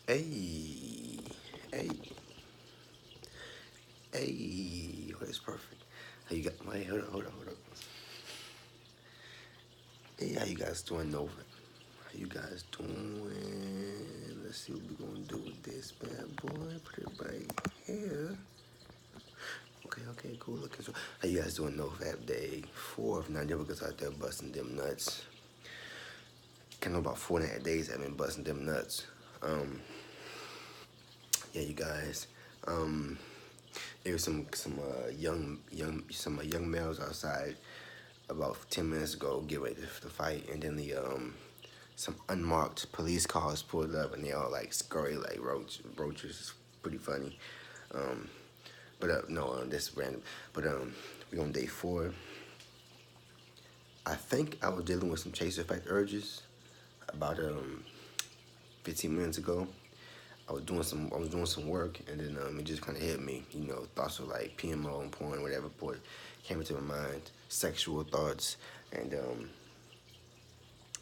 Hey, hey, hey, oh, that's perfect. How you got? Wait, hold up. Hey, how you guys doing, Nova? How you guys doing? Let's see what we gonna do with this bad boy. Put it right here. Okay, cool. Looking so. How you guys doing, NoFap Day 4? Now, never goes out there busting them nuts. Kind of about 4.5 days I've been busting them nuts. Yeah, you guys. There was some young males outside about 10 minutes ago get ready to fight, and then the some unmarked police cars pulled up, and they all like scurry like roaches. It's pretty funny. Um, but no, this is random. But we on day 4. I think I was dealing with some chase effect urges about 15 minutes ago. I was doing some work, and then it just kind of hit me. Thoughts of like PMO and porn, whatever, came into my mind. Sexual thoughts, and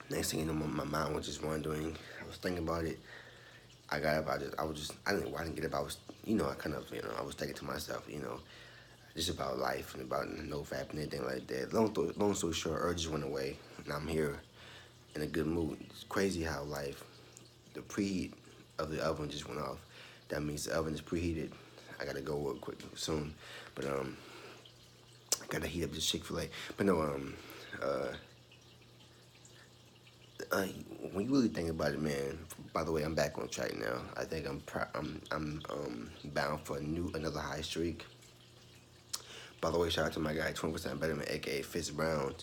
next thing you know, my mind was just wandering. I was thinking about it. I got up. I didn't get up. I was thinking to myself, just about life and about NoFap and anything like that. Long story short, urges went away, and I'm here in a good mood. It's crazy how life, the preheat of the oven just went off. That means the oven is preheated. I gotta go real quick soon, but I gotta heat up this Chick-fil-A. But no, uh, uh, when you really think about it, man. By the way, I'm back on track now. I think I'm bound for another high streak. By the way, shout out to my guy 20% Betterman, aka Fitz Brown,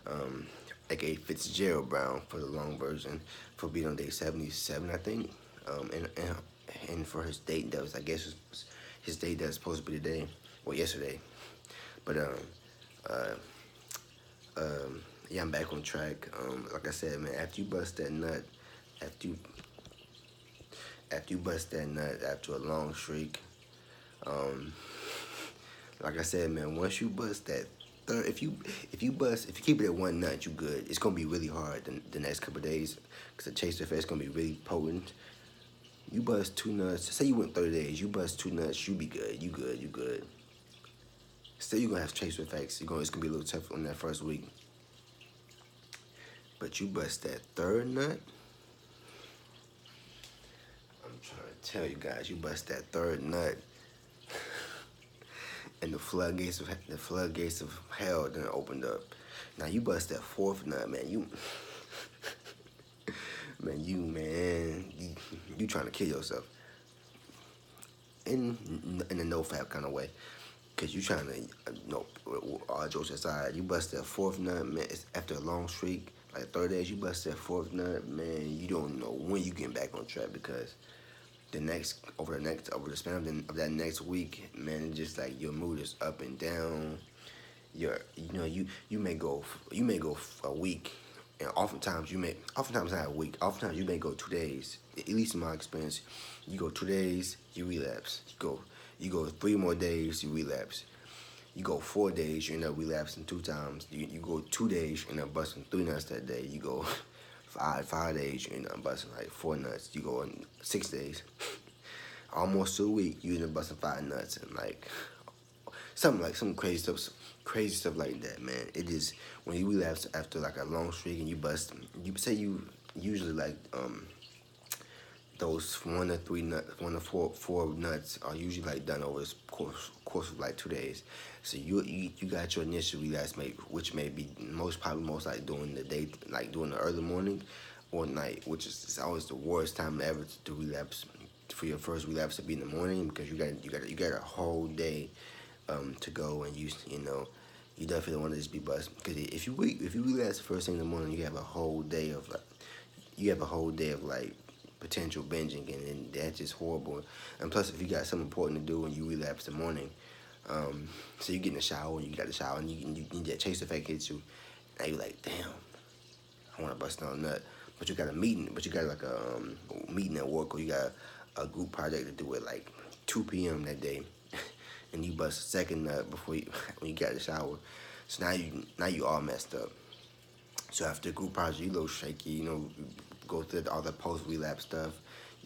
um, aka Fitzgerald Brown for the long version, for being on day 77, I think. And for his date that was, I guess, his date that's supposed to be today, well, yesterday. But uh, yeah, I'm back on track. Like I said, man, after you bust that nut, after you bust that nut after a long streak, um, like I said, man, once you bust that third, if you keep it at one nut, you good. It's gonna be really hard the next couple of days, cause the chaser effect's gonna be really potent. You bust 2 nuts. Say you went 30 days. You bust 2 nuts. You be good. You good. Still, you gonna have chaser effects. It's gonna be a little tough on that first week. But you bust that third nut. I'm trying to tell you guys, you bust that third nut, and the floodgates of hell then opened up. Now you bust that fourth nut, man. You trying to kill yourself in a NoFap kind of way, cause you trying to all jokes aside, you bust that fourth nut, man. It's after a long streak, like 30 days. You bust that fourth nut, man. You don't know when you get back on track, because over the span of that next week, man, it's just like your mood is up and down. You may go a week, and oftentimes not a week. Oftentimes you may go 2 days. At least in my experience, you go 2 days, you relapse. You go 3 more days, you relapse. You go 4 days, you end up relapsing 2 times. You go 2 days, you end up busting 3 nuts that day. You go 5 days, you end up busting like 4 nuts. You go on 6 days, almost to a week, you end up busting 5 nuts, and like some crazy stuff like that, man. It is when you relapse after like a long streak and you bust. You say you usually like those 1 to 4 nuts are usually like done over the course of like 2 days. So you got your initial relapse, which may be most like during the day, like during the early morning or night, which is always the worst time ever to relapse. For your first relapse to be in the morning, because you got a whole day to go, and you definitely don't want to just be bust, because if you relapse the first thing in the morning, you have a whole day of like potential binging, and then that's just horrible. And plus, if you got something important to do and you relapse in the morning, so you get in the shower, and you got the shower, and you that chase effect hits you, and you're like, damn, I want to bust down a nut. But you got a meeting, like a meeting at work, or you got a group project to do at like 2 p.m. that day, and you bust a second nut before when you got the shower. So now you all messed up. So after the group project, you a little shaky, go through all the post relapse stuff.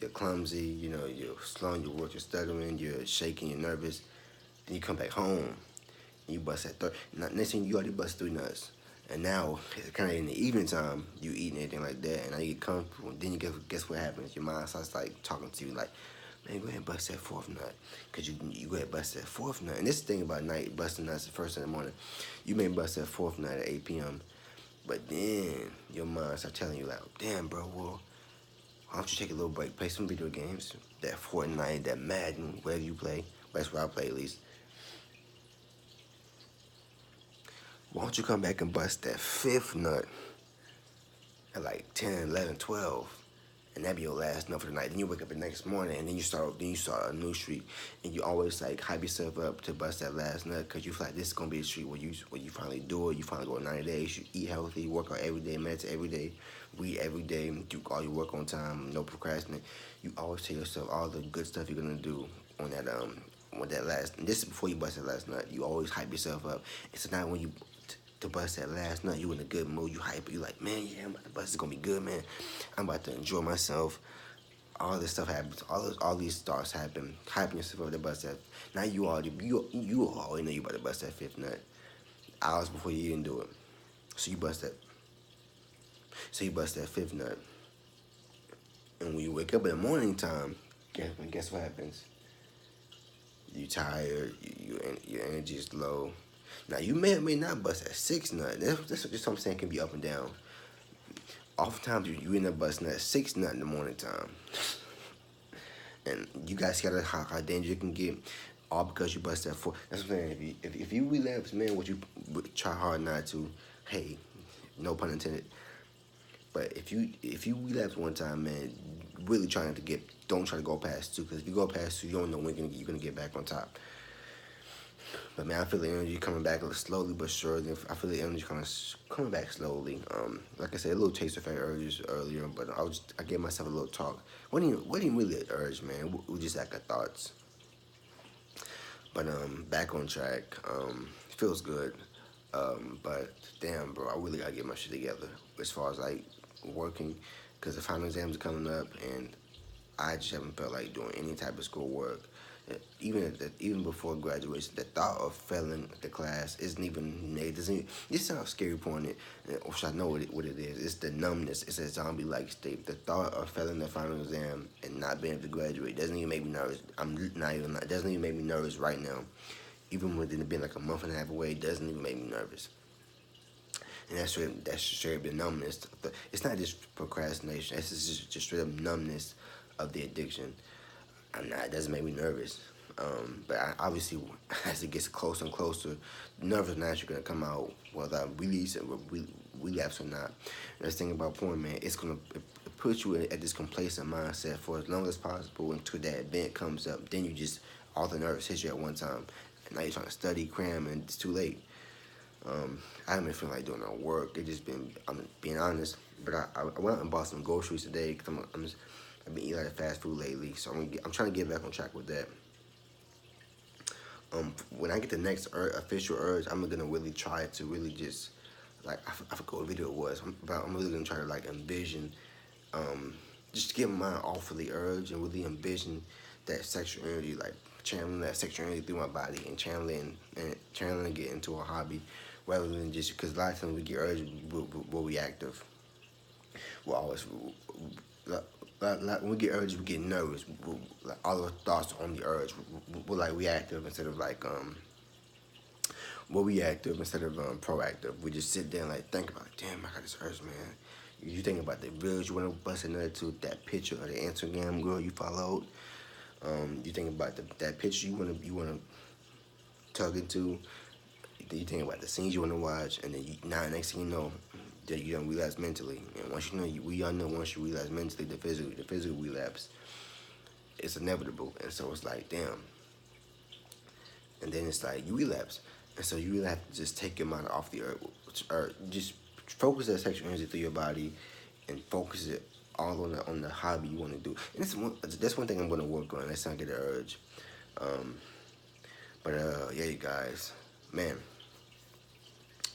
you're clumsy, you know, you're slowing your work, you're stuttering, you're shaking, you're nervous. Then you come back home, and you bust that third. Next thing you already bust 3 nuts. And now, kind of in the evening time, you eating anything like that, and now you get comfortable. Then you guess what happens? Your mind starts like talking to you like, man, go ahead and bust that fourth nut, cause you go ahead and bust that fourth nut. And this thing about night busting nuts the first in the morning, you may bust that fourth nut at 8 p.m. But then your mind start telling you like, damn, bro, well, why don't you take a little break, play some video games, that Fortnite, that Madden, whatever you play. That's what I play at least. Why don't you come back and bust that fifth nut at like 10, 11, 12, and that be your last nut for the night. Then you wake up the next morning, and then you start a new streak, and you always like hype yourself up to bust that last nut, because you feel like this is gonna be a streak where you finally do it. You finally go 90 days. You eat healthy, work out every day, meditate every day, read every day, do all your work on time, no procrastinate. You always tell yourself all the good stuff you're gonna do on that with that last. And this is before you bust that last nut. You always hype yourself up. It's not when you to bust that last nut, you in a good mood, you hype, you like, man, yeah, I'm about to bust, it's gonna be good, man. I'm about to enjoy myself. All this stuff happens, all these thoughts happen, hyping yourself up to bust that. Now you already know you about to bust that fifth nut, hours before you even do it. So you bust that fifth nut. And when you wake up in the morning time, guess what happens? You tired, your energy is low. Now you may or may not bust that sixth nut. That's just what I'm saying, can be up and down. Oftentimes you end up busting that sixth nut in the morning time. And you guys see how dangerous it can get, all because you bust that four. That's what I'm saying. If you relapse, man, what you try hard not to. Hey, no pun intended. But if you relapse one time, man, really try not to don't try to go past 2, because if you go past 2, you don't know when you're gonna get back on top. But man, I feel the energy coming back slowly but surely. I feel the energy kind of coming back slowly. Like I said, a little taste of urges earlier, but I gave myself a little talk. Wasn't even really an urge, man. It was just like a thoughts. But back on track. Feels good. But damn, bro, I really gotta get my shit together as far as like working, because the final exams are coming up, and I just haven't felt like doing any type of schoolwork. Even before graduation, the thought of failing the class isn't even. It doesn't. This sounds scary upon it, which I know what it is. It's the numbness. It's a zombie-like state. The thought of failing the final exam and not being able to graduate doesn't even make me nervous. It doesn't even make me nervous right now. Even with it being like a month and a half away, it doesn't even make me nervous. And that's straight up the numbness. It's not just procrastination. It's just straight up numbness of the addiction. It doesn't make me nervous. But obviously, as it gets closer and closer, the nerves are naturally going to come out, whether I relapse or not. And the thing about porn, man, it's going to put you at this complacent mindset for as long as possible until that event comes up. Then all the nerves hit you at one time. And now you're trying to study, cram, and it's too late. I haven't been feeling like doing no work. I'm being honest. But I went out and bought some groceries today, because I've been eating like fast food lately, so I'm trying to get back on track with that. When I get the next official urge, I'm gonna really try to really just like I forgot what video it was, but I'm really gonna try to like envision, just get my mind off of the urge and really envision that sexual energy, like channeling that sexual energy through my body and channeling it into a hobby, rather than just because a lot of times we get urges, we're reactive. We're always when we get urges, we get nervous. Like all our thoughts on the urge. We're like reactive instead of like we're reactive instead of proactive. We just sit there and like think about, damn, I got this urge, man. You think about the village you want to bust another to, that picture of the Instagram girl you followed. You think about that picture you wanna tug into. Then you think about the scenes you wanna watch, and then next thing you know, that you don't relapse mentally. And once you know, we all know once you relapse mentally, the physical relapse, it's inevitable. And so it's like, damn. And then it's like you relapse, and so you really have to just take your mind off the earth, or just focus that sexual energy through your body, and focus it all on the hobby you want to do. And that's one thing I'm gonna work on. Let's not get the urge. But yeah, you guys, man.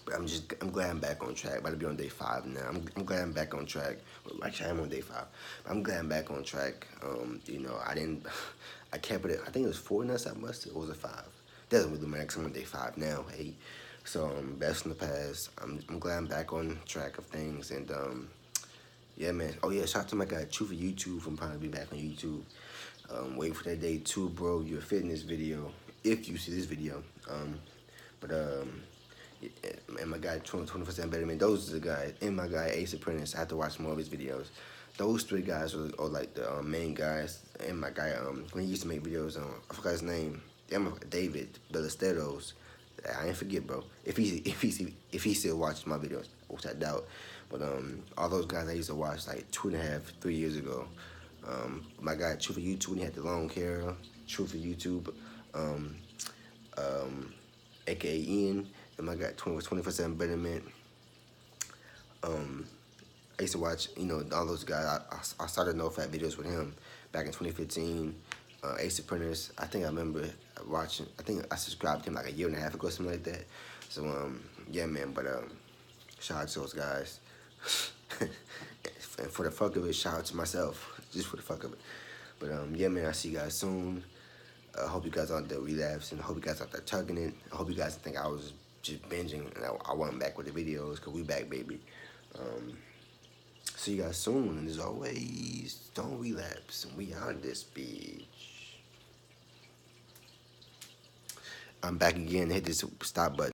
But I'm glad I'm back on track. About to be on day 5 now. I'm glad I'm back on track. Well, actually, I'm on day 5. But I'm glad I'm back on track. You know, I kept it. I think it was 4 nuts I busted. Or was it 5? Doesn't really matter 'cause I'm on day 5 now. Hey, so best in the past. I'm glad I'm back on track of things, and yeah, man. Oh yeah, shout out to my guy True for YouTube. I'm probably be back on YouTube. Wait for that day too, bro. Your fitness video, if you see this video. But and my guy 24/7 Better Man. Those are the guys. And my guy Ace Apprentice. I have to watch more of his videos. Those 3 guys are like the main guys. And my guy when he used to make videos I forgot his name. Damn, David Ballesteros. I ain't forget, bro. If he still watches my videos, which I doubt. But all those guys I used to watch like 2.5, 3 years ago. My guy True for YouTube, when he had the long hair. True for YouTube. Um, aka Ian, and my guy 24/7 Betterment. I used to watch, you know, all those guys. I started NoFap videos with him back in 2015. Ace Apprentice, I think I remember watching. I think I subscribed to him like a year and a half ago, something like that. So yeah, man. But shout out to those guys. And for the fuck of it, shout out to myself, just for the fuck of it. But yeah, man. I see you guys soon. I hope you guys aren't there relapsing. I hope you guys aren't there tugging it. I hope you guys think I was just binging and I wasn't back with the videos, because we back, baby. See you guys soon. And as always, don't relapse. We out this bitch. I'm back again. Hit this stop button.